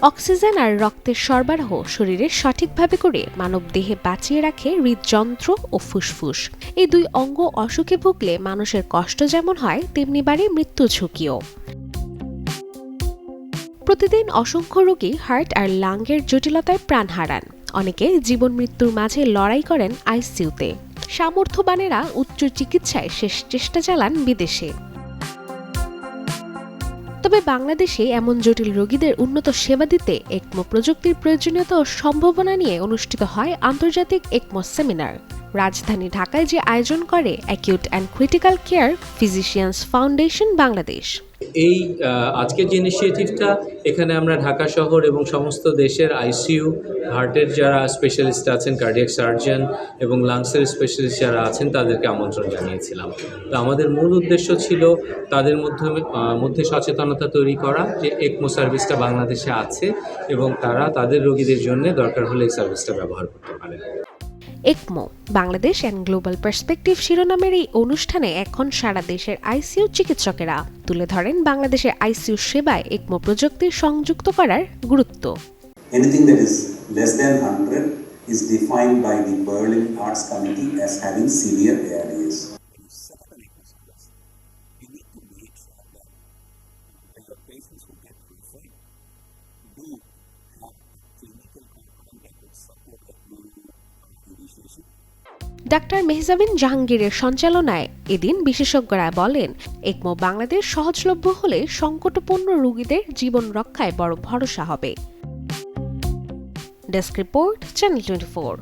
Oxygen আর রক্তের সরবরাহ শরীরে সঠিকভাবে করে মানবদেহে বাঁচিয়ে রাখে হৃদযন্ত্র ও ফুসফুস। এই দুই অঙ্গ অসুখে ভুগলে মানুষের কষ্ট যেমন হয় তেমনি বাড়ে মৃত্যু ঝুঁকিও। প্রতিদিন অসংখ্য রোগী হার্ট আর লাংয়ের জটিলতায় প্রাণ হারান। অনেকে জীবন মৃত্যুর মাঝে লড়াই করেন আইসিইউতে। সামর্থ্যবানেরা উচ্চ চিকিৎসায় শেষ চেষ্টা চালান বিদেশে। তবে বাংলাদেশে এমন জটিল রোগীদের উন্নত সেবা দিতে একমো প্রযুক্তির প্রয়োজনীয়তা ও সম্ভাবনা নিয়ে অনুষ্ঠিত হয় আন্তর্জাতিক একমো সেমিনার। রাজধানী ঢাকায় যে আয়োজন করে acute and critical care physicians foundation Bangladesh. এই আজকের যে ইনিশিয়েটিভটা, এখানে আমরা ঢাকা শহর এবং সমস্ত দেশের আইসিইউ, হার্টের যারা স্পেশালিস্ট আছেন, কার্ডিয়াক সার্জন এবং লাংসের স্পেশালিস্ট যারা আছেন তাদেরকে আমন্ত্রণ জানিয়েছিলাম। তো আমাদের মূল উদ্দেশ্য ছিল তাদের মধ্যে সচেতনতা তৈরি করা যে একমো সার্ভিসটা বাংলাদেশে আছে এবং তারা তাদের রোগীদের জন্য দরকার হলে এই সার্ভিসটা ব্যবহার করতে পারে। একমো বাংলাদেশ অ্যান্ড গ্লোবাল পার্সপেক্টিভ শিরোনামের এই অনুষ্ঠানে এখন সারা দেশের আইসিইউ চিকিৎসকেরা তুলে ধরেন বাংলাদেশের আইসিইউ সেবায় একমো প্রযুক্তির সংযুক্ত করার গুরুত্ব। Anything that is less than 100 is defined by the Berlin Arts Committee as having severe ARDS. Doctor Mehjabin জাহাঙ্গীরের সঞ্চালনায় এদিন বিশেষজ্ঞরা বলেন, একমো বাংলাদেশ সহজলভ্য হলে সংকটপূর্ণ রোগীদের জীবন রক্ষায় বড় ভরসা হবে। Desk report, channel 24।